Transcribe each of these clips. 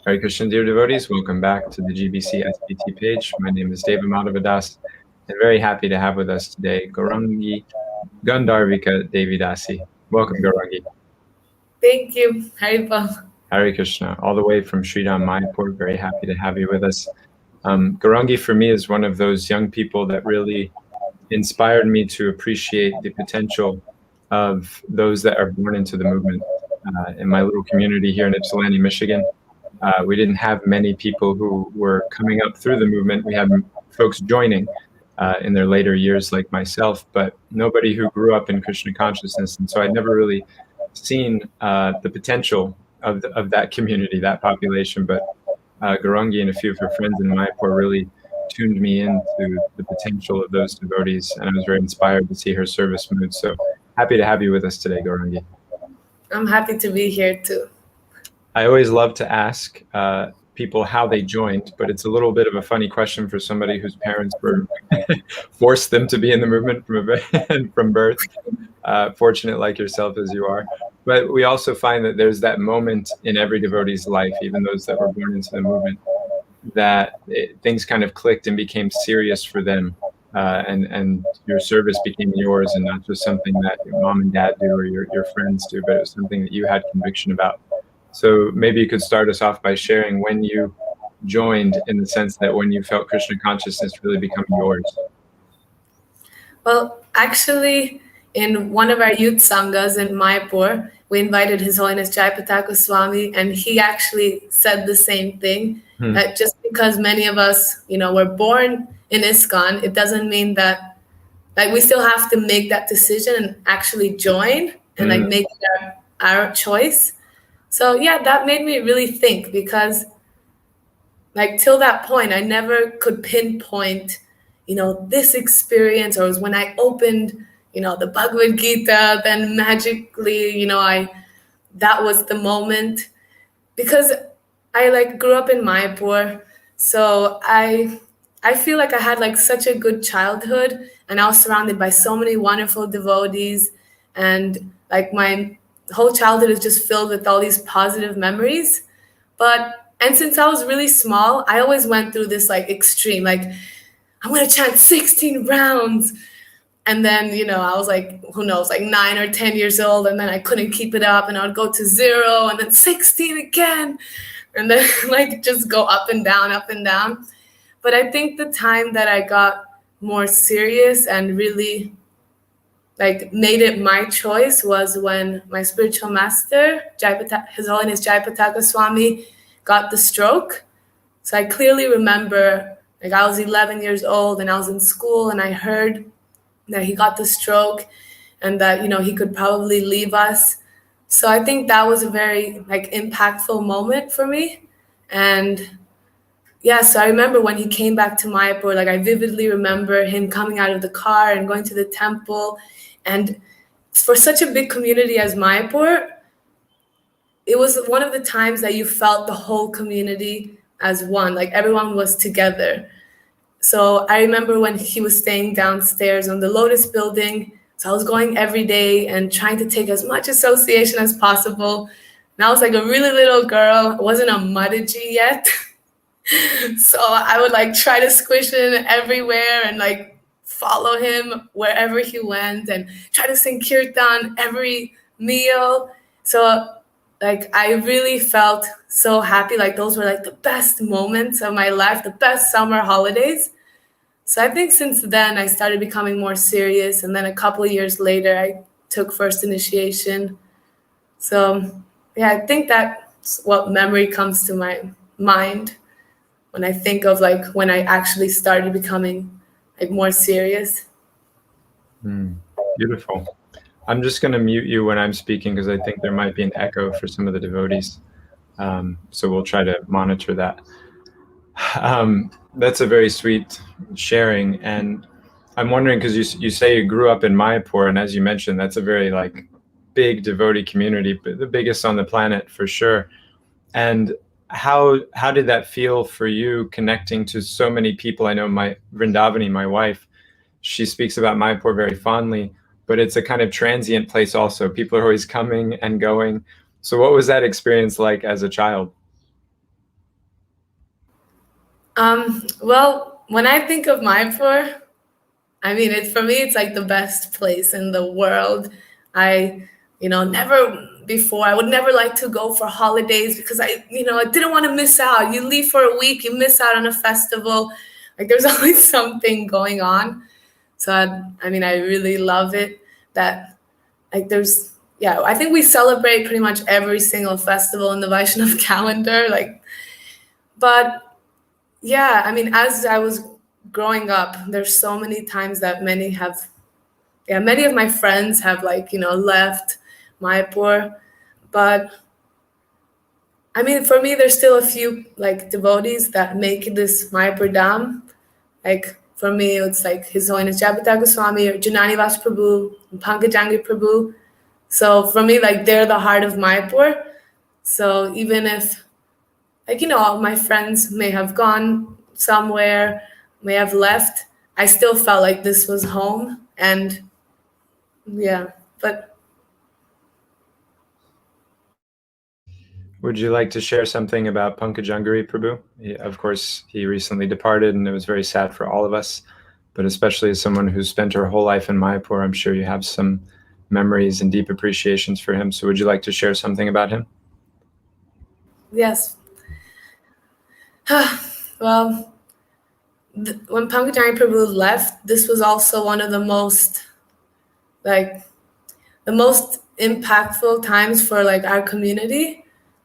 Hare Krishna, dear devotees. Welcome back to the GBC SPT page. My name is David Madhavadas, and very happy to have with us today Gourangi Gandharvika Devi Dasi. Welcome, Gourangi. Thank you, Haripal. Hare Krishna, all the way from Sridham, Mayapur. Very happy to have you with us. Gourangi, for me, is one of those young people that really inspired me to appreciate the potential of those that are born into the movement. In my little community here in Ypsilanti, Michigan, we didn't have many people who were coming up through the movement. We had folks joining in their later years like myself, but nobody who grew up in Krishna consciousness. And so I'd never really seen the potential of that community, that population. But Gourangi and a few of her friends in Mayapur really tuned me into the potential of those devotees, and I was very inspired to see her service mood. So happy to have you with us today, Gourangi. I'm happy to be here too. I always love to ask people how they joined, but it's a little bit of a funny question for somebody whose parents were forced them to be in the movement from birth. Fortunate like yourself as you are. But we also find that there's that moment in every devotee's life, even those that were born into the movement, that things kind of clicked and became serious for them. And your service became yours, and not just something that your mom and dad do or your friends do, but it was something that you had conviction about. So maybe you could start us off by sharing when you joined, in the sense that when you felt Krishna consciousness really become yours. Well, actually, in one of our youth sanghas in Mayapur, we invited His Holiness Jayapataka Swami, and he actually said the same thing, that just because many of us, were born in ISKCON, it doesn't mean that, we still have to make that decision and actually join and make it our choice. So yeah, that made me really think, because till that point, I never could pinpoint, this experience, or it was when I opened, the Bhagavad Gita, then magically, that was the moment. Because I grew up in Mayapur, so I feel like I had such a good childhood, and I was surrounded by so many wonderful devotees, and my whole childhood is just filled with all these positive memories. And since I was really small, I always went through this extreme, I'm going to chant 16 rounds. And then, I was who knows, 9 or 10 years old. And then I couldn't keep it up, and I would go to 0 and then 16 again. And then just go up and down, up and down. But I think the time that I got more serious and really made it my choice was when my spiritual master, His Holiness Jayapataka Swami, got the stroke. So I clearly remember, I was 11 years old and I was in school, and I heard that he got the stroke and that, he could probably leave us. So I think that was a very impactful moment for me. And yeah, so I remember when he came back to Mayapur, I vividly remember him coming out of the car and going to the temple. And for such a big community as Mayapur, it was one of the times that you felt the whole community as one, everyone was together. So I remember when he was staying downstairs on the Lotus building. So I was going every day and trying to take as much association as possible. And I was a really little girl. I wasn't a Mataji yet. So I would try to squish in everywhere and follow him wherever he went, and try to sing kirtan every meal. So I really felt so happy. Those were the best moments of my life, the best summer holidays. So I think since then I started becoming more serious, and then a couple of years later I took first initiation. So yeah, I think that's what memory comes to my mind when I think of when I actually started becoming more serious. Beautiful. I'm just going to mute you when I'm speaking, because I think there might be an echo for some of the devotees. So we'll try to monitor that. That's a very sweet sharing. And I'm wondering, because you say you grew up in Mayapur, and as you mentioned, that's a very big devotee community, but the biggest on the planet for sure. And how did that feel for you, connecting to so many people? I know my Vrindavani, my wife, she speaks about Mayapur very fondly, but it's a kind of transient place also. People are always coming and going. So what was that experience like as a child? Well, when I think of Mayapur, I mean, for me, it's like the best place in the world. Never before, I would never like to go for holidays because I didn't want to miss out. You leave for a week, you miss out on a festival. Like there's always something going on. So I really love it that like I think we celebrate pretty much every single festival in the Vaishnav calendar. But yeah, I mean, as I was growing up, there's so many times that many of my friends have left Mayapur. But I mean, for me, there's still a few devotees that make this Mayapur Dham. Like for me, it's like His Holiness Jayapataka Goswami or Jananivas Prabhu, Pankajanghri Prabhu. So for me, they're the heart of Mayapur. So even if my friends may have gone somewhere, may have left, I still felt like this was home. And yeah, but Would you like to share something about Pankajanghri Prabhu? Of course, he recently departed, and it was very sad for all of us. But especially as someone who's spent her whole life in Mayapur, I'm sure you have some memories and deep appreciations for him. So would you like to share something about him? Yes. Well, when Pankajanghri Prabhu left, this was also one of the most impactful times for our community.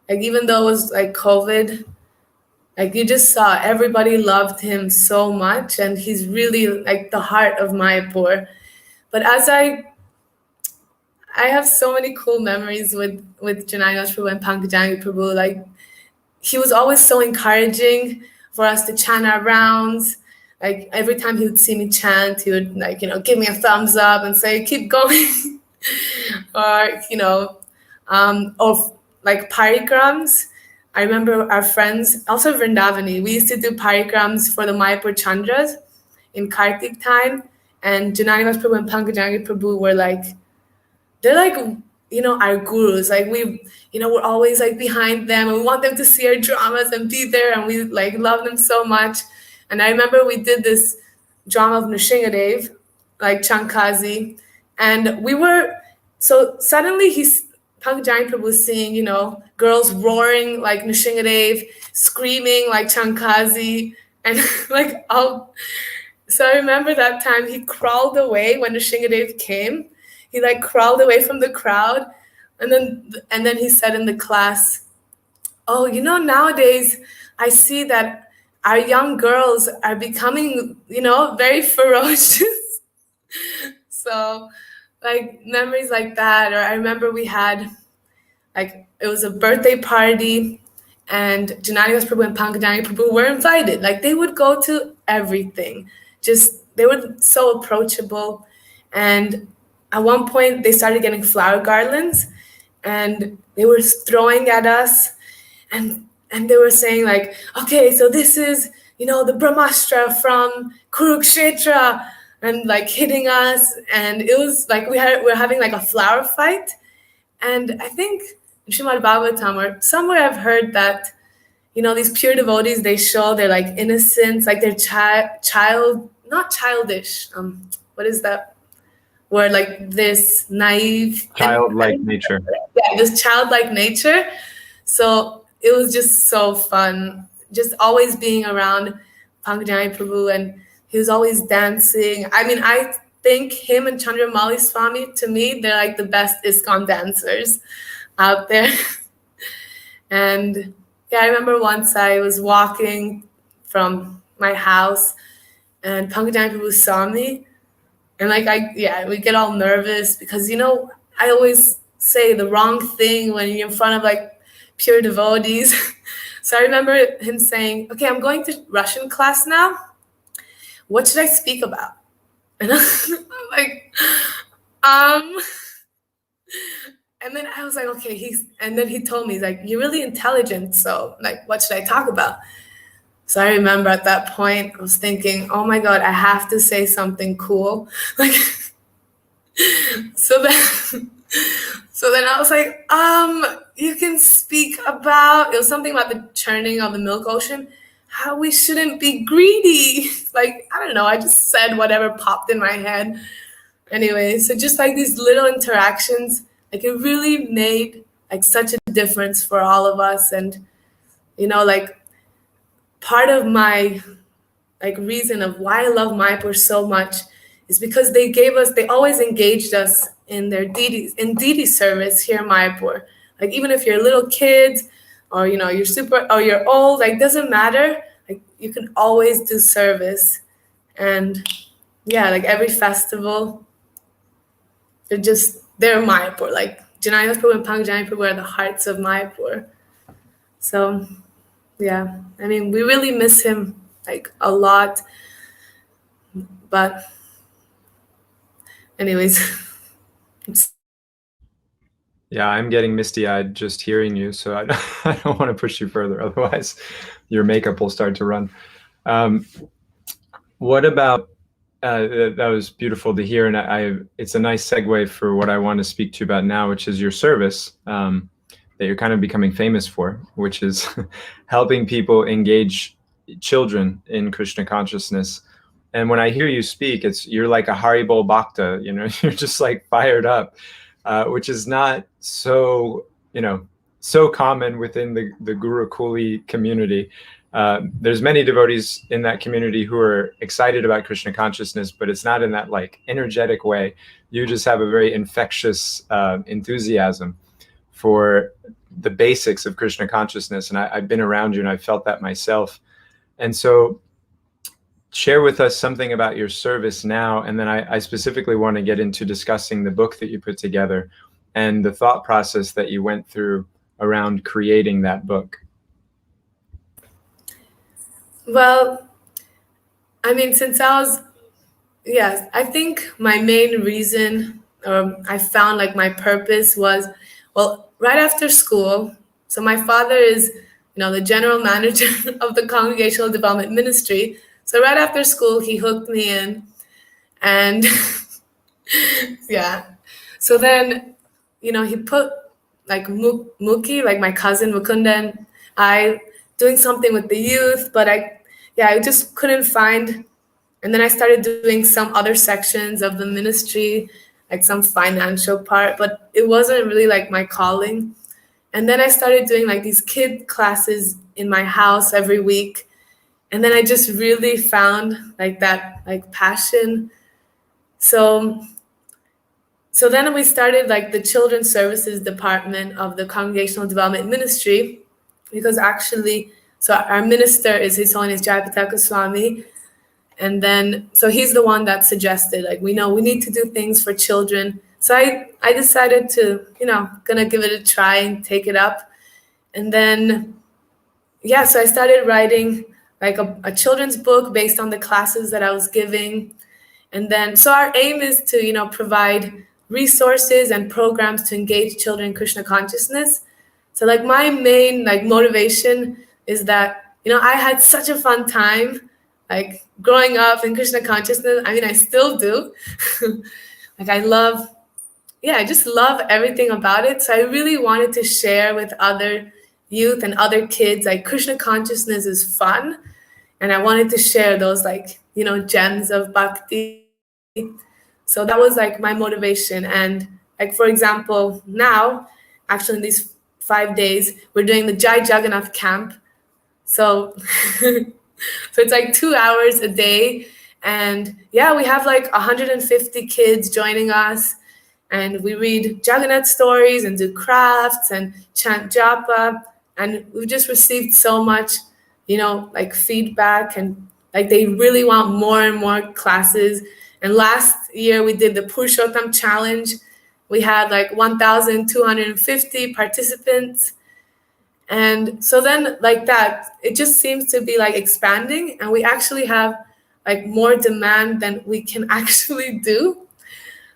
Even though it was COVID, you just saw everybody loved him so much, and he's really the heart of Mayapur. But as I have so many cool memories with Jananivas Prabhu and Pankajanghri Prabhu. He was always so encouraging for us to chant our rounds. Every time he would see me chant, he would give me a thumbs up and say, "Keep going," or parikrams. I remember our friends, also Vrindavani, we used to do parikrams for the Mayapur Chandras in Kartik time, and Jananivas Prabhu and Pankajanghri Prabhu were they're our gurus. We're always behind them, and we want them to see our dramas and be there, and we love them so much. And I remember we did this drama of Nrsingadev, Chankazi, and so suddenly Pankajanghri Prabhu was seeing, girls roaring like Nrsingadev, screaming like Chankazi, and so I remember that time he crawled away when Nrsingadev came. He crawled away from the crowd, and then he said in the class, "Oh, nowadays I see that our young girls are becoming, very ferocious." So memories like that. Or I remember we had it was a birthday party, and Jananivas Prabhu and Pankajanghri Prabhu were invited. They would go to everything. They were so approachable. And at one point they started getting flower garlands, and they were throwing at us, and they were saying "Okay, so this is the Brahmastra from Kurukshetra," and hitting us. And it was we're having a flower fight. And I think in Srimad Bhagavatam or somewhere I've heard that these pure devotees, they show their innocence, they're not childish. What is that word? This naive, Childlike nature. Yeah, this childlike nature. So it was just so fun, just always being around Pankajanghri Prabhu, and he was always dancing. I mean, I think him and Chandramauli Swami, to me, they're the best ISKCON dancers out there. And yeah, I remember once I was walking from my house, and Pankajanghri Prabhu saw me, and we get all nervous because I always say the wrong thing when you're in front of pure devotees. So I remember him saying, "Okay, I'm going to Russian class now. What should I speak about?" And I'm and then I was okay, and then he told me, he's "You're really intelligent, so what should I talk about?" So I remember at that point, I was thinking, "Oh my God, I have to say something cool." So then I was you can speak about, it was something about the churning of the milk ocean. how we shouldn't be greedy. Like, I don't know, I just said whatever popped in my head. Anyway, so just like these little interactions, like it really made like such a difference for all of us. And, like part of my like reason of why I love Mayapur so much is because they always engaged us in their deity service here in Mayapur. Like even if you're little kids or you're old, like doesn't matter. Like you can always do service. And yeah, like every festival, they're Mayapur. Like Janayas Prabhu and Pankajanghri Prabhu are the hearts of Mayapur. So yeah, I mean, we really miss him like a lot. But anyways. Yeah, I'm getting misty-eyed just hearing you, so I don't want to push you further. Otherwise, your makeup will start to run. What about, that was beautiful to hear, and it's a nice segue for what I want to speak to you about now, which is your service that you're kind of becoming famous for, which is helping people engage children in Krishna consciousness. And when I hear you speak, you're like a Haribol Bhakta, you're just like fired up, which is not so, so common within the Gurukuli community. There's many devotees in that community who are excited about Krishna consciousness, but it's not in that like energetic way. You just have a very infectious enthusiasm for the basics of Krishna consciousness. And I've been around you and I've felt that myself. And so share with us something about your service now. And then I specifically want to get into discussing the book that you put together and the thought process that you went through around creating that book. Well, I mean, I think my main reason, I found like my purpose was, well, right after school. So my father is, the general manager of the Congregational Development Ministry. So right after school, he hooked me in, and yeah. So then, he put like Muki, like my cousin Mukunda, and I doing something with the youth, but I just couldn't find. And then I started doing some other sections of the ministry, like some financial part, but it wasn't really like my calling. And then I started doing like these kid classes in my house every week. And then I just really found like that like passion. So then we started like the children's services department of the Congregational Development Ministry, because actually, so our minister is His Holiness Jayapataka Swami. And then, so he's the one that suggested, like, we need to do things for children. So I decided to, gonna give it a try and take it up. And then, so I started writing like a children's book based on the classes that I was giving. And then, so our aim is to, provide resources and programs to engage children in Krishna consciousness. So like my main like motivation is that, I had such a fun time like growing up in Krishna consciousness. I mean, I still do. Like I just love everything about it. So I really wanted to share with other youth and other kids, like Krishna consciousness is fun. And I wanted to share those like, gems of bhakti. So that was like my motivation. And like, for example, now, actually in these 5 days, we're doing the Jai Jagannath camp. So, so it's like 2 hours a day. And yeah, we have like 150 kids joining us. And we read Jagannath stories and do crafts and chant japa. And we've just received so much, like feedback, and like they really want more and more classes. And last year we did the Purushottam Challenge. We had like 1,250 participants. And so then like that, it just seems to be like expanding, and we actually have like more demand than we can actually do.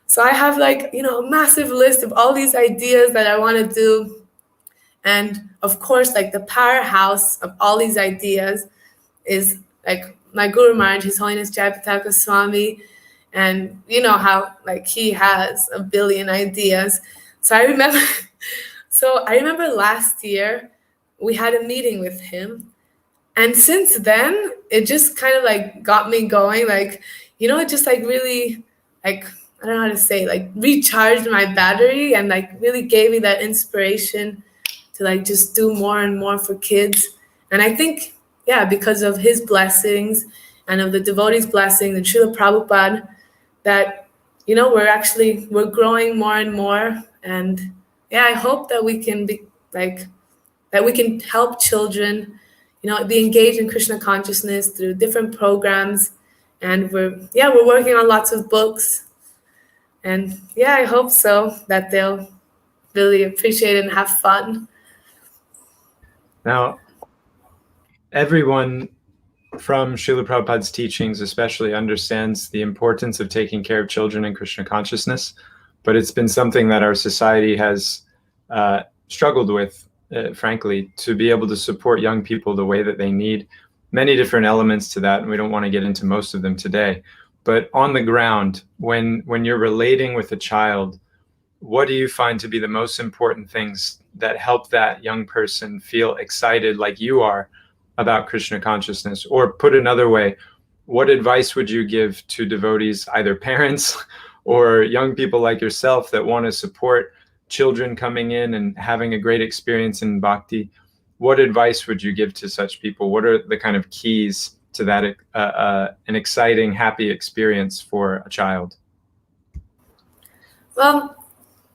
So I have like, a massive list of all these ideas that I want to do. And of course, like the powerhouse of all these ideas is like my Guru Maharaj, His Holiness Jayapataka Swami. And you know how like he has a billion ideas. So I remember last year we had a meeting with him. And since then, it just kind of like got me going, like, it just like really, like, I don't know how to say, like recharged my battery and like really gave me that inspiration to like just do more and more for kids. And I think, yeah, because of his blessings and of the devotees' blessings and Srila Prabhupada, that, we're growing more and more. And yeah, I hope that we can be like, that we can help children, be engaged in Krishna consciousness through different programs. And we're working on lots of books. And yeah, I hope so that they'll really appreciate it and have fun. Now, everyone from Srila Prabhupada's teachings especially understands the importance of taking care of children in Krishna consciousness, but it's been something that our society has struggled with, frankly, to be able to support young people the way that they need. Many different elements to that, and we don't want to get into most of them today. But on the ground, when you're relating with a child, what do you find to be the most important things that help that young person feel excited like you are about Krishna consciousness? Or put another way, what advice would you give to devotees, either parents or young people like yourself that want to support children coming in and having a great experience in bhakti? What advice would you give to such people? What are the kind of keys to that an exciting, happy experience for a child? Well,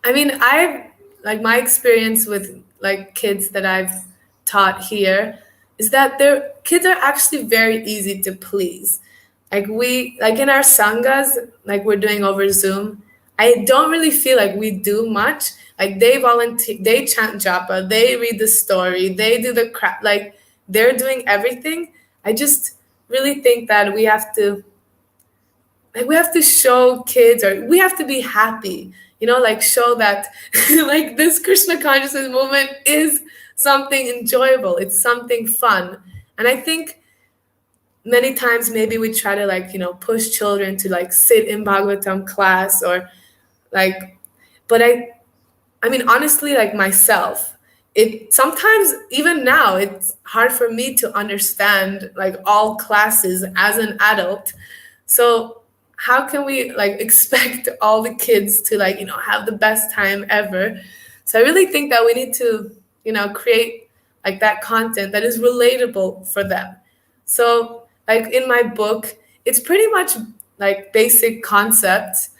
I mean, my experience with like kids that I've taught here is that their kids are actually very easy to please. Like in our sanghas, like we're doing over Zoom, I don't really feel like we do much. Like they volunteer, they chant japa, they read the story, they do the crap, like they're doing everything. I just really think that we have to show kids, or we have to be happy, like show that like this Krishna consciousness movement is something enjoyable, it's something fun. And I think many times maybe we try to like, push children to like sit in Bhagavatam class or like, but I mean, honestly, like myself, it sometimes, even now, it's hard for me to understand like all classes as an adult. So how can we like expect all the kids to like, have the best time ever? So I really think that we need to, create like that content that is relatable for them. So like in my book, it's pretty much like basic concepts,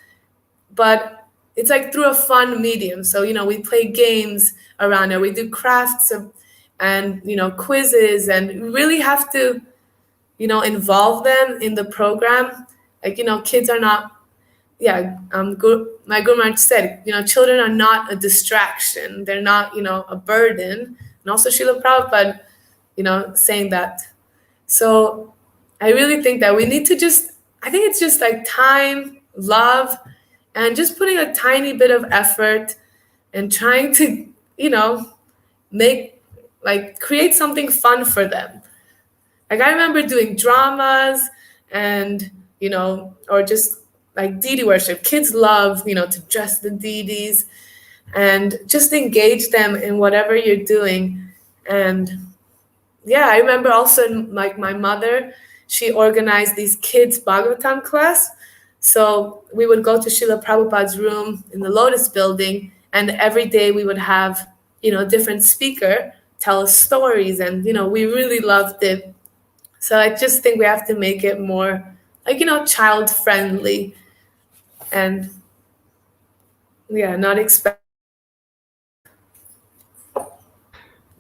but it's like through a fun medium. So, we play games around it. We do crafts and quizzes, and we really have to, involve them in the program. Like, kids are not, my Guru Maharaj said, children are not a distraction. They're not, a burden. And also Srila Prabhupada, saying that. So I really think that we need to I think it's just like time, love, and just putting a tiny bit of effort and trying to, create something fun for them. Like I remember doing dramas and, or just like deity worship. Kids love, to dress the deities and just engage them in whatever you're doing. And yeah, I remember also like my mother, she organized these kids Bhagavatam class. So we would go to Srila Prabhupada's room in the Lotus building, and every day we would have, a different speaker tell us stories, and, we really loved it. So I just think we have to make it more like, child friendly and not expect.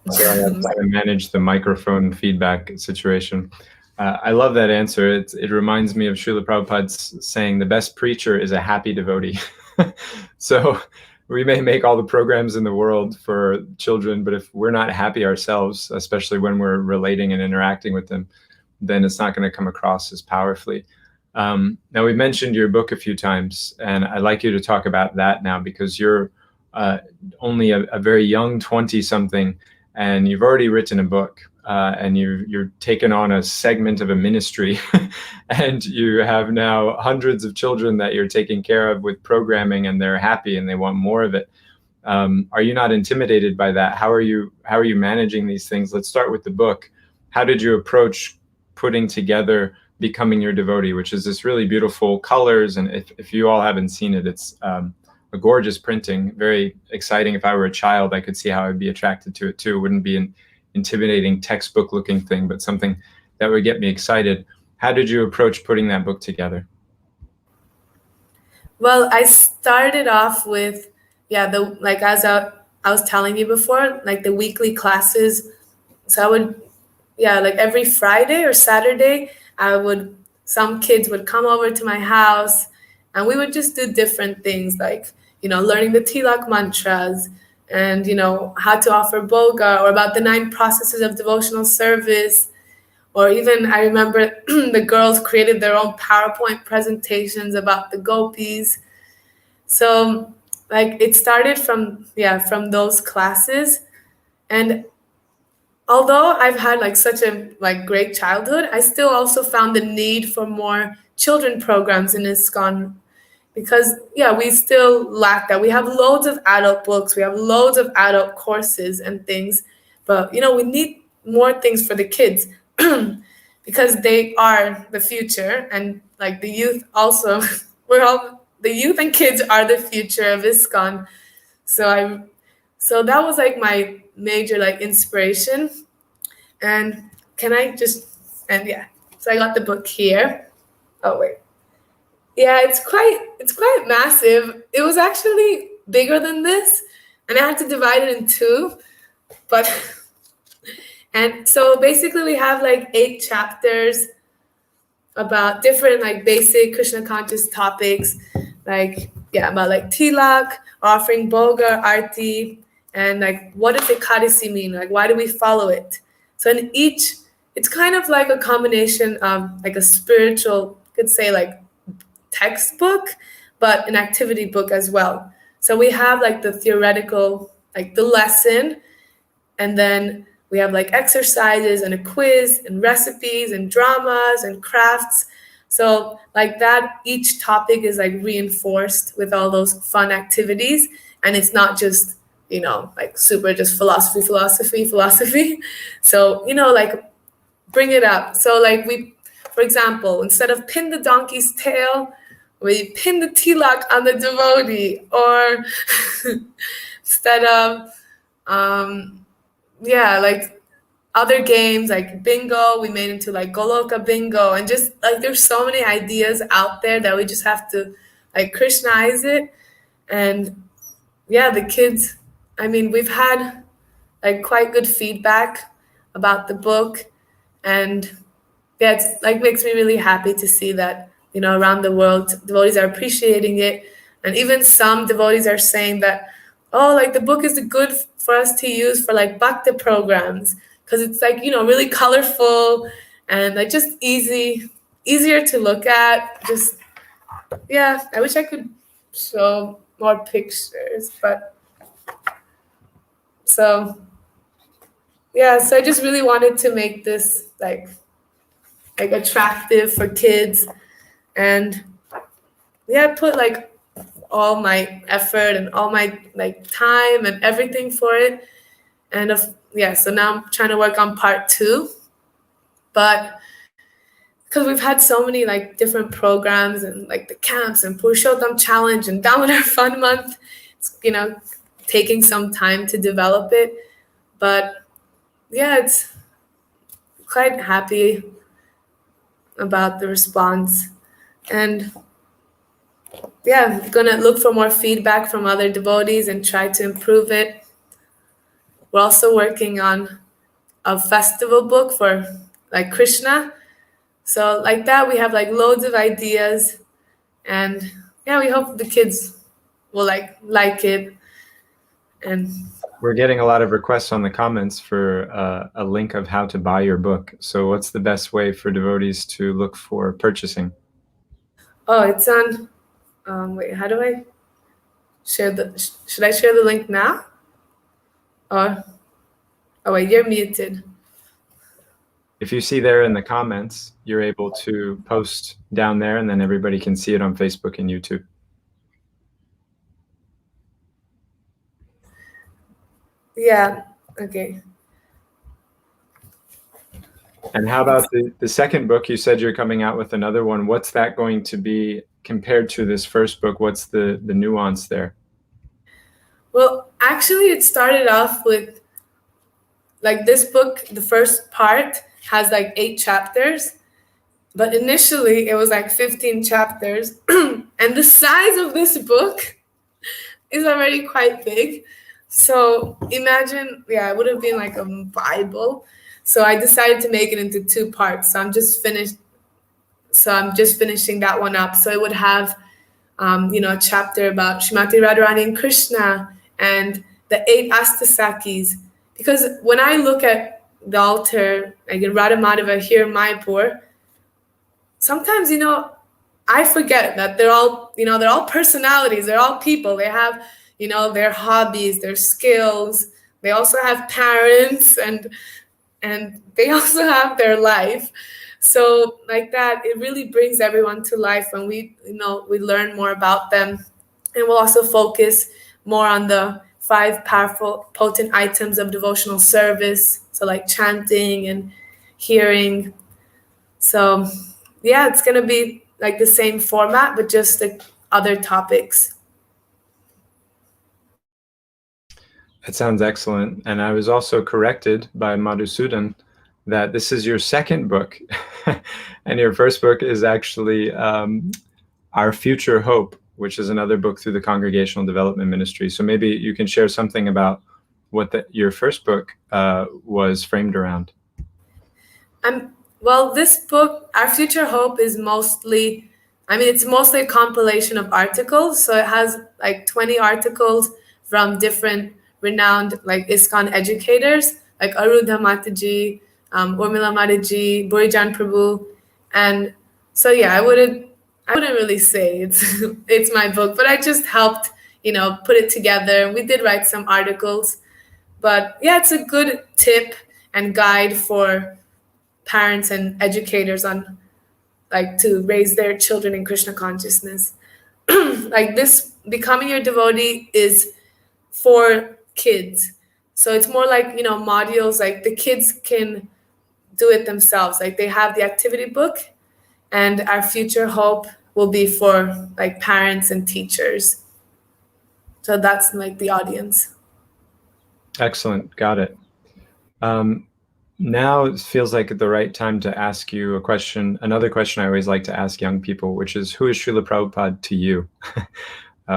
Sorry, I'm trying to manage the microphone feedback situation. I love that answer. It reminds me of Srila Prabhupada's saying, the best preacher is a happy devotee. So we may make all the programs in the world for children, but if we're not happy ourselves, especially when we're relating and interacting with them, then it's not going to come across as powerfully. Now, we mentioned your book a few times, and I'd like you to talk about that now, because you're only a very young 20-something, and you've already written a book, and you're taken on a segment of a ministry, and you have now hundreds of children that you're taking care of with programming, and they're happy and they want more of it. Are you not intimidated by that? How are you managing these things? Let's start with the book. how did you approach putting together Becoming Your Devotee, which is this really beautiful colors, and if you all haven't seen it, it's a gorgeous printing, very exciting. If I were a child, I could see how I'd be attracted to it too. It wouldn't be an intimidating textbook looking thing, but something that would get me excited. How did you approach putting that book together? Well, I started off with, as I was telling you before, like the weekly classes. So I would, like every Friday or Saturday, some kids would come over to my house and we would just do different things like, learning the Tilak mantras and, how to offer boga, or about the 9 processes of devotional service. Or even I remember the girls created their own PowerPoint presentations about the gopis. So like it started from those classes. And although I've had like such a great childhood, I still also found the need for more children programs in ISKCON, because we still lack that. We have loads of adult books, we have loads of adult courses and things, but we need more things for the kids because they are the future, and like the youth also. The youth and kids are the future of ISKCON. So that was like my major like inspiration. And so I got the book here. Oh wait. Yeah, it's quite massive. It was actually bigger than this, and I had to divide it in 2. But and so basically we have like 8 chapters about different like basic Krishna conscious topics, about like tilak, offering boga, arti, and like what does ekadasi mean? Like why do we follow it? So in each, it's kind of like a combination of like a spiritual, could say like textbook, but an activity book as well. So we have like the theoretical, like the lesson, and then we have like exercises and a quiz and recipes and dramas and crafts. So like that, each topic is like reinforced with all those fun activities. And it's not just, like super just philosophy. So, like bring it up. So like for example, instead of pin the donkey's tail, we pin the tilak on the devotee, or instead of, like other games like bingo, we made into like Goloka bingo, and just like there's so many ideas out there that we just have to like Krishnaize it. And the kids, I mean, we've had like quite good feedback about the book, and it's like makes me really happy to see that around the world devotees are appreciating it. And even some devotees are saying that, oh, like the book is good for us to use for like bhakti programs, because it's like really colorful and like just easier to look at. Just I wish I could show more pictures, but so I just really wanted to make this like attractive for kids, and put like all my effort and all my like time and everything for it. And so now I'm trying to work on part 2, but because we've had so many like different programs and like the camps and Purushottam Challenge and Damodar Fun Month, it's taking some time to develop it. But it's quite happy about the response. And I'm gonna look for more feedback from other devotees and try to improve it. We're also working on a festival book for like Krishna. So like that, we have like loads of ideas, and we hope the kids will like it. And we're getting a lot of requests on the comments for a link of how to buy your book. So what's the best way for devotees to look for purchasing? Oh, it's on, wait, how do I share should I share the link now? Or, oh wait, you're muted. If you see there in the comments, you're able to post down there, and then everybody can see it on Facebook and YouTube. Yeah, okay. And how about the second book? You said you're coming out with another one. What's that going to be compared to this first book? What's the nuance there? Well, actually, it started off with like this book. The first part has like 8 chapters, but initially it was like 15 chapters. And the size of this book is already quite big. So imagine, it would have been like a Bible. So I decided to make it into 2 parts. So I'm just finishing that one up. So it would have, a chapter about Srimati Radharani and Krishna and the 8 Astasakis. Because when I look at the altar, like in Radha Madhava here in Mayapur, sometimes, I forget that they're all personalities. They're all people. They have, their hobbies, their skills. They also have parents and they also have their life. So like that, it really brings everyone to life when we learn more about them. And we'll also focus more on the 5 powerful, potent items of devotional service. So like chanting and hearing. So yeah, it's going to be like the same format, but just like other topics. That sounds excellent. And I was also corrected by Madhusudan that this is your second book. And your first book is actually Our Future Hope, which is another book through the Congregational Development Ministry. So maybe you can share something about what your first book was framed around. Well, this book, Our Future Hope, is mostly a compilation of articles. So it has like 20 articles from different renowned like ISKCON educators, like Arudha Mataji, Urmila Mataji, Burijan Prabhu. And so, yeah, I wouldn't really say it's my book, but I just helped, put it together. We did write some articles, but yeah, it's a good tip and guide for parents and educators on like to raise their children in Krishna consciousness. Like this Becoming Your Devotee is for kids. So it's more like, modules, like the kids can do it themselves. Like they have the activity book, and Our Future Hope will be for like parents and teachers. So that's like the audience. Excellent. Got it. Now it feels like the right time to ask you a question, another question I always like to ask young people, which is, who is Srila Prabhupada to you?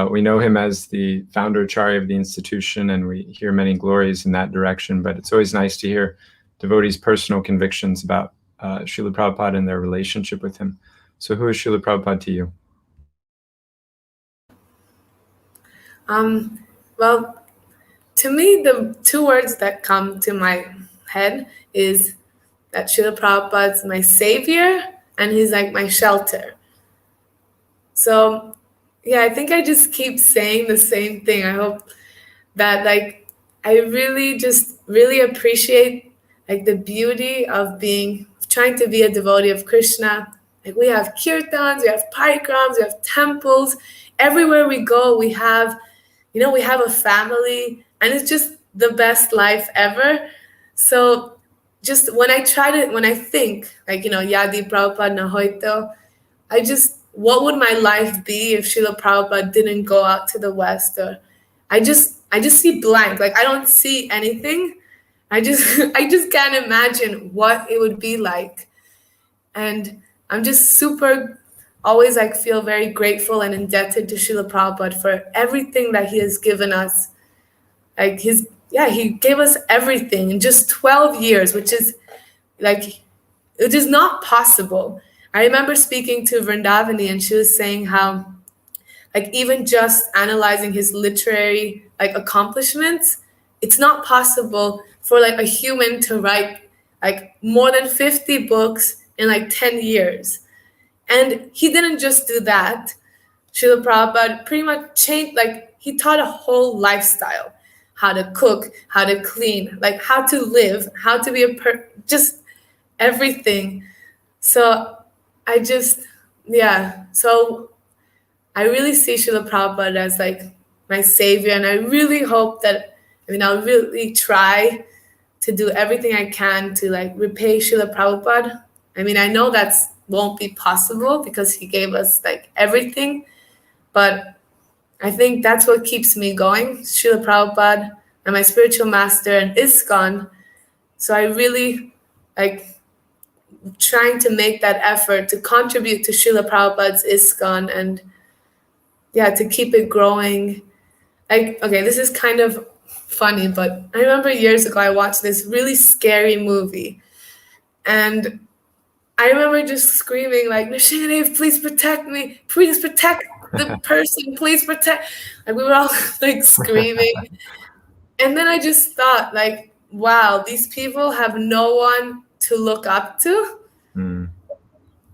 We know him as the founder Acharya of the institution, and we hear many glories in that direction, but it's always nice to hear devotees' personal convictions about Srila Prabhupada and their relationship with him. So who is Srila Prabhupada to you? Well, to me, the 2 words that come to my head is that Srila Prabhupada's my savior and he's like my shelter. So yeah, I think I just keep saying the same thing. I hope that like I really appreciate like the beauty of trying to be a devotee of Krishna. Like we have kirtans, we have parikrams, we have temples. Everywhere we go, we have a family, and it's just the best life ever. So just when I think like, Yadi Prabhupada na hoito, what would my life be if Srila Prabhupada didn't go out to the West? Or I just see blank. Like I don't see anything. I just can't imagine what it would be like. And I'm just always like feel very grateful and indebted to Srila Prabhupada for everything that he has given us. Like he gave us everything in just 12 years, which is not possible. I remember speaking to Vrindavani, and she was saying how like even just analyzing his literary like accomplishments, it's not possible for like a human to write like more than 50 books in like 10 years. And he didn't just do that. Srila Prabhupada pretty much changed, like he taught a whole lifestyle, how to cook, how to clean, like how to live, how to be just everything. So so I really see Srila Prabhupada as like my savior, and I really hope that, I'll really try to do everything I can to like repay Srila Prabhupada. I mean, I know that won't be possible because he gave us like everything, but I think that's what keeps me going, Srila Prabhupada and my spiritual master and ISKCON. So I really like trying to make that effort to contribute to Srila Prabhupada's ISKCON and to keep it growing. Like, okay, this is kind of funny, but I remember years ago I watched this really scary movie, and I remember just screaming like, Nrsimhadev, please protect me, please protect the person, please protect. Like, we were all like screaming. And then I just thought like, wow, these people have no one to look up to.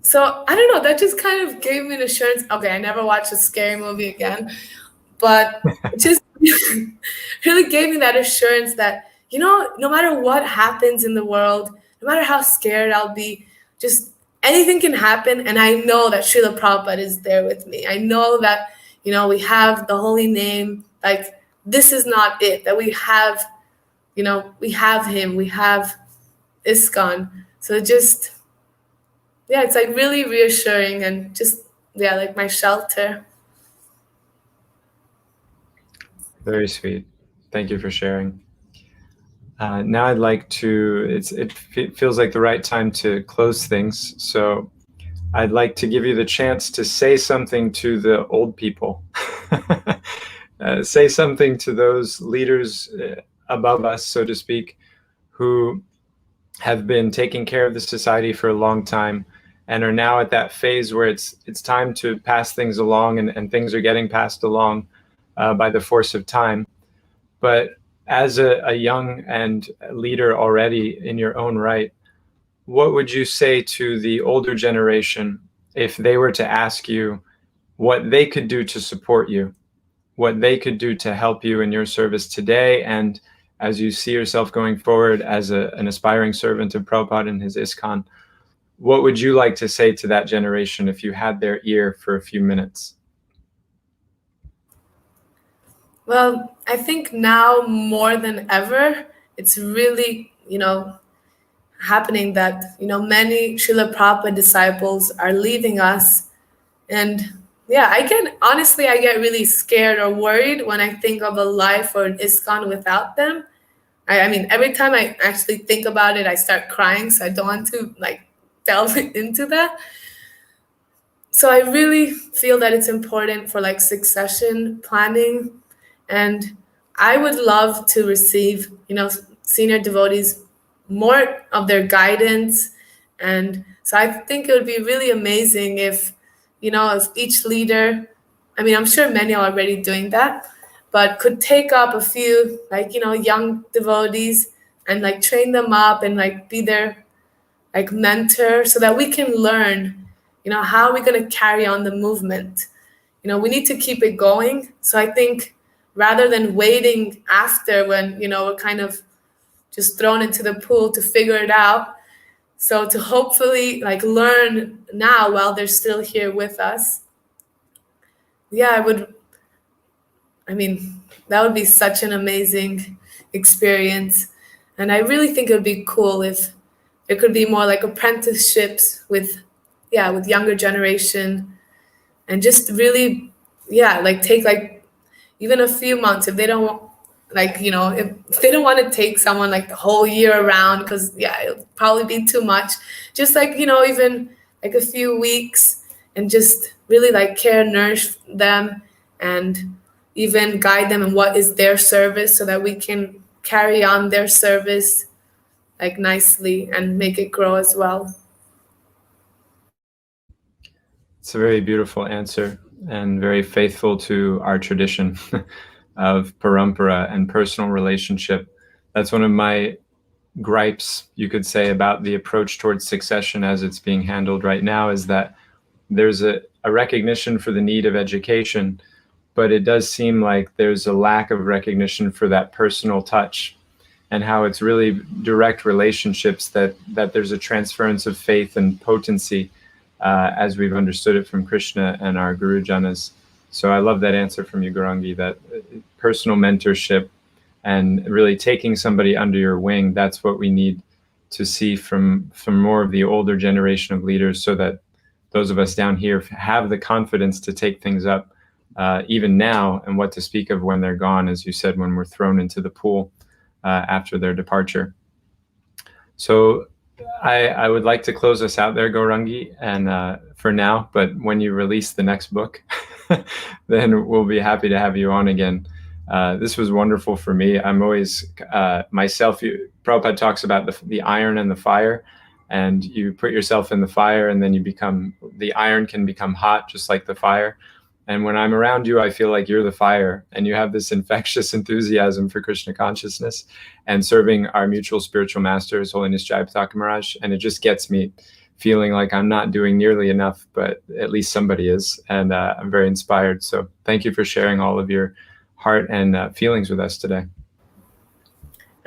So I don't know, that just kind of gave me an assurance. Okay, I never watched a scary movie again, but just really gave me that assurance that, no matter what happens in the world, no matter how scared I'll be, just anything can happen. And I know that Srila Prabhupada is there with me. I know that, we have the holy name. Like, this is not it, that we have, we have him, we have ISKCON. So just, it's like really reassuring and just, like my shelter. Very sweet. Thank you for sharing. Now I'd like to, it feels like the right time to close things. So I'd like to give you the chance to say something to the old people. Say something to those leaders above us, so to speak, who have been taking care of the society for a long time and are now at that phase where it's time to pass things along, and things are getting passed along by the force of time. But as a young and leader already in your own right, what would you say to the older generation if they were to ask you what they could do to support you, what they could do to help you in your service today, and as you see yourself going forward as an aspiring servant of Prabhupada and his ISKCON? What would you like to say to that generation if you had their ear for a few minutes? Well, I think now more than ever, it's really, happening that, many Srila Prabhupada disciples are leaving us. And I get really scared or worried when I think of a life or an ISKCON without them. I mean, every time I actually think about it, I start crying. So I don't want to like delve into that. So I really feel that it's important for like succession planning. And I would love to receive, senior devotees, more of their guidance. And so I think it would be really amazing if, if each leader, I mean, I'm sure many are already doing that, but could take up a few, like, young devotees and like train them up and like be their like mentor so that we can learn, how are we going to carry on the movement? We need to keep it going. So I think rather than waiting after when, we're kind of just thrown into the pool to figure it out. So to hopefully like learn now while they're still here with us. That would be such an amazing experience. And I really think it would be cool if there could be more like apprenticeships with younger generation, and just really, like take like even a few months if they don't like, if they don't want to take someone like the whole year around, because it'll probably be too much. Just like, even like a few weeks, and just really like care, nourish them, and even guide them in what is their service so that we can carry on their service like nicely and make it grow as well. It's a very beautiful answer and very faithful to our tradition of parampara and personal relationship. That's one of my gripes, you could say, about the approach towards succession as it's being handled right now, is that there's a recognition for the need of education, but it does seem like there's a lack of recognition for that personal touch, and how it's really direct relationships that there's a transference of faith and potency as we've understood it from Krishna and our Guru Janas. So I love that answer from you, Gourangi, that personal mentorship, and really taking somebody under your wing. That's what we need to see from more of the older generation of leaders, so that those of us down here have the confidence to take things up even now, and what to speak of when they're gone, as you said, when we're thrown into the pool after their departure. So I would like to close us out there, Gourangi, and for now, but when you release the next book, then we'll be happy to have you on again. This was wonderful for me. I'm always myself. Prabhupada talks about the iron and the fire, and you put yourself in the fire, and then the iron can become hot, just like the fire. And when I'm around you, I feel like you're the fire, and you have this infectious enthusiasm for Krishna consciousness and serving our mutual spiritual master, His Holiness Jayapataka Maharaj. And it just gets me feeling like I'm not doing nearly enough, but at least somebody is. And I'm very inspired. So thank you for sharing all of your heart and feelings with us today.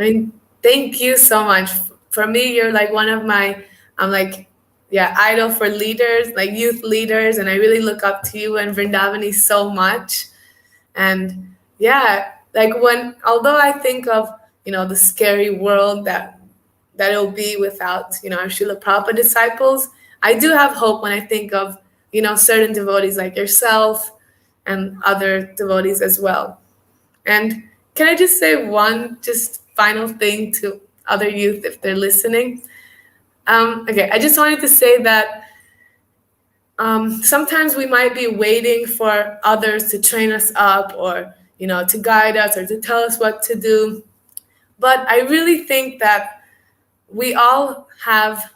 I mean, thank you so much. For me, you're like one of my, idol for leaders, like youth leaders. And I really look up to you and Vrindavani so much. And yeah, although I think of, the scary world that it'll be without, our Srila Prabhupada disciples, I do have hope when I think of, certain devotees like yourself and other devotees as well. And can I just say one final thing to other youth if they're listening? Okay, I just wanted to say that sometimes we might be waiting for others to train us up, or, to guide us or to tell us what to do. But I really think that we all have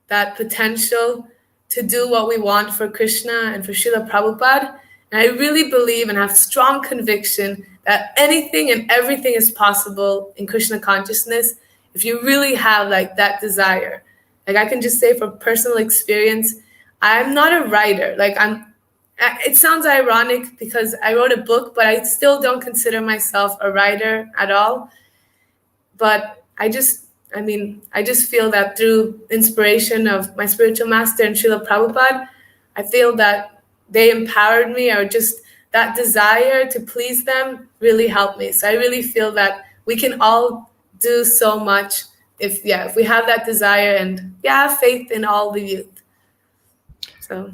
that potential to do what we want for Krishna and for Srila Prabhupada. And I really believe and have strong conviction that anything and everything is possible in Krishna consciousness if you really have that desire. I can just say from personal experience, I'm not a writer. It sounds ironic because I wrote a book, but I still don't consider myself a writer at all. But I just feel that through inspiration of my spiritual master and Srila Prabhupada, I feel that they empowered me, or just that desire to please them really helped me. So I really feel that we can all do so much if we have that desire and have faith in all the youth. So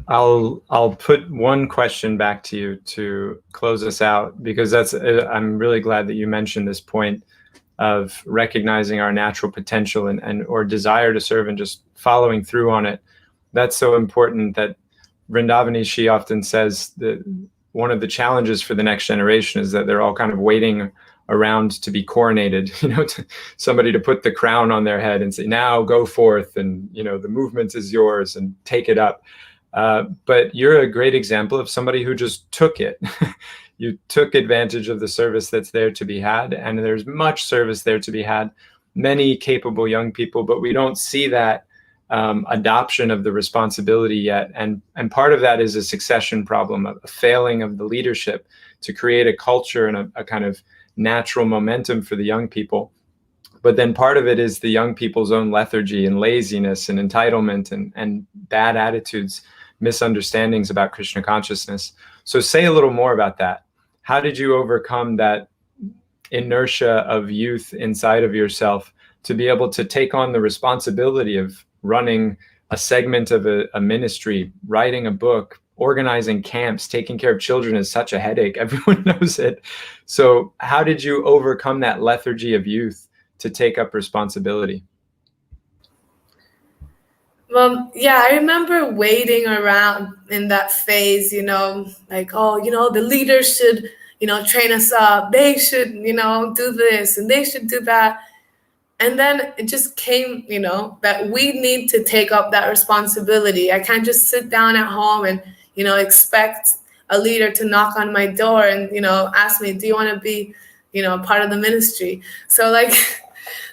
I'll put one question back to you to close us out, because I'm really glad that you mentioned this point of recognizing our natural potential and or desire to serve and just following through on it. That's so important. That Vrindavani, she often says that one of the challenges for the next generation is that they're all kind of waiting around to be coronated, somebody to put the crown on their head and say, now go forth, and the movement is yours and take it up. But you're a great example of somebody who just took it. You took advantage of the service that's there to be had, and there's much service there to be had, many capable young people, but we don't see that adoption of the responsibility yet. And part of that is a succession problem, a failing of the leadership to create a culture and a kind of natural momentum for the young people. But then part of it is the young people's own lethargy and laziness and entitlement and bad attitudes, misunderstandings about Krishna consciousness. So say a little more about that. How did you overcome that inertia of youth inside of yourself to be able to take on the responsibility of running a segment of a ministry, writing a book, organizing camps, taking care of children is such a headache. Everyone knows it. So how did you overcome that lethargy of youth to take up responsibility? Well, I remember waiting around in that phase, the leaders should, train us up. They should, do this and they should do that. And then it just came, that we need to take up that responsibility. I can't just sit down at home and, expect a leader to knock on my door and, ask me, do you want to be, part of the ministry? So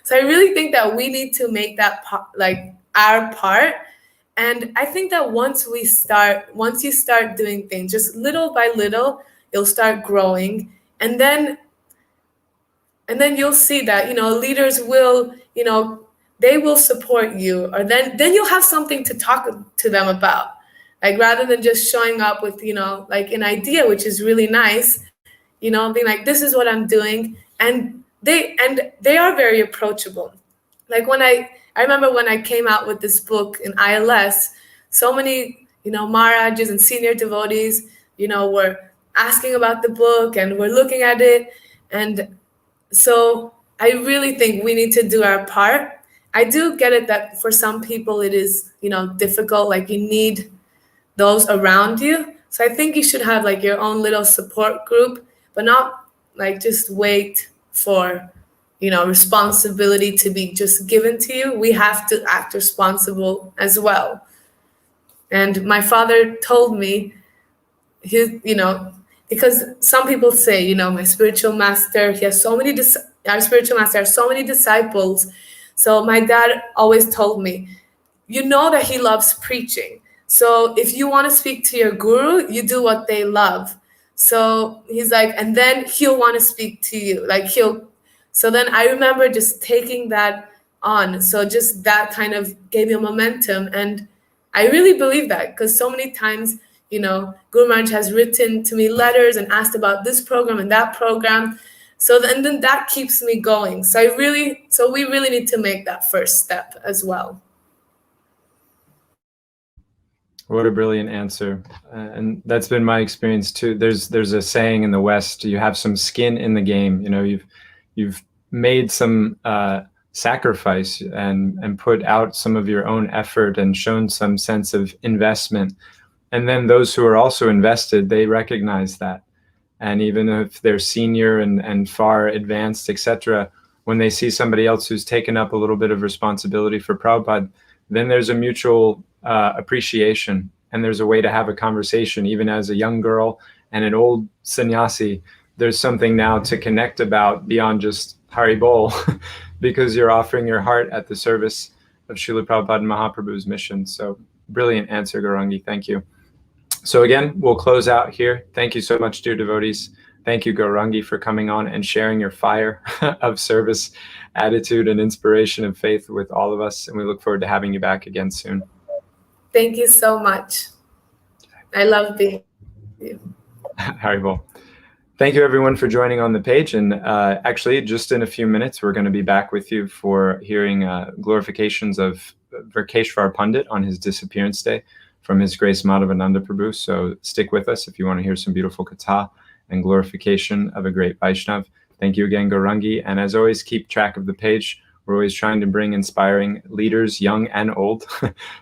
so I really think that we need to make that our part. And I think that once you start doing things just little by little, you'll start growing. And then you'll see that, leaders will, they will support you, or then you'll have something to talk to them about. Rather than just showing up with, an idea, which is really nice, being like, this is what I'm doing. And they are very approachable. Like I remember when I came out with this book in ILS, so many, Maharajas and senior devotees, were asking about the book and were looking at it. And so I really think we need to do our part. I do get it that for some people it is, difficult, like you need those around you. So I think you should have like your own little support group, but not like just wait for, responsibility to be just given to you. We have to act responsible as well. And my father told me, because some people say, my spiritual master, our spiritual master has so many disciples. So my dad always told me, that he loves preaching. So if you want to speak to your guru, you do what they love. So he's like, and then he'll want to speak to you. So then I remember just taking that on. So just that kind of gave me a momentum. And I really believe that, because so many times, Guru Maharaj has written to me letters and asked about this program and that program. So then that keeps me going. So we really need to make that first step as well. What a brilliant answer. And that's been my experience too. There's a saying in the West, you have some skin in the game. You've made some sacrifice and put out some of your own effort and shown some sense of investment. And then those who are also invested, they recognize that. And even if they're senior and far advanced, etc., when they see somebody else who's taken up a little bit of responsibility for Prabhupada, then there's a mutual appreciation, and there's a way to have a conversation. Even as a young girl and an old sannyasi, there's something now to connect about beyond just Hari Bol, because you're offering your heart at the service of Srila Prabhupada and Mahaprabhu's mission. So brilliant answer, Gourangi. Thank you. So again, we'll close out here. Thank you so much, dear devotees. Thank you, Gourangi, for coming on and sharing your fire of service, attitude, and inspiration and faith with all of us. And we look forward to having you back again soon. Thank you so much. I love being with you. Haribol. Thank you, everyone, for joining on the page. And actually, just in a few minutes, we're going to be back with you for hearing glorifications of Verkeshwar Pandit on his disappearance day from His Grace Madhavananda Prabhu. So stick with us if you want to hear some beautiful katha and glorification of a great Vaishnav. Thank you again, Gourangi. And as always, keep track of the page. We're always trying to bring inspiring leaders, young and old,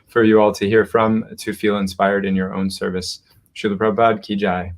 for you all to hear from, to feel inspired in your own service. Srila Prabhupada ki jai.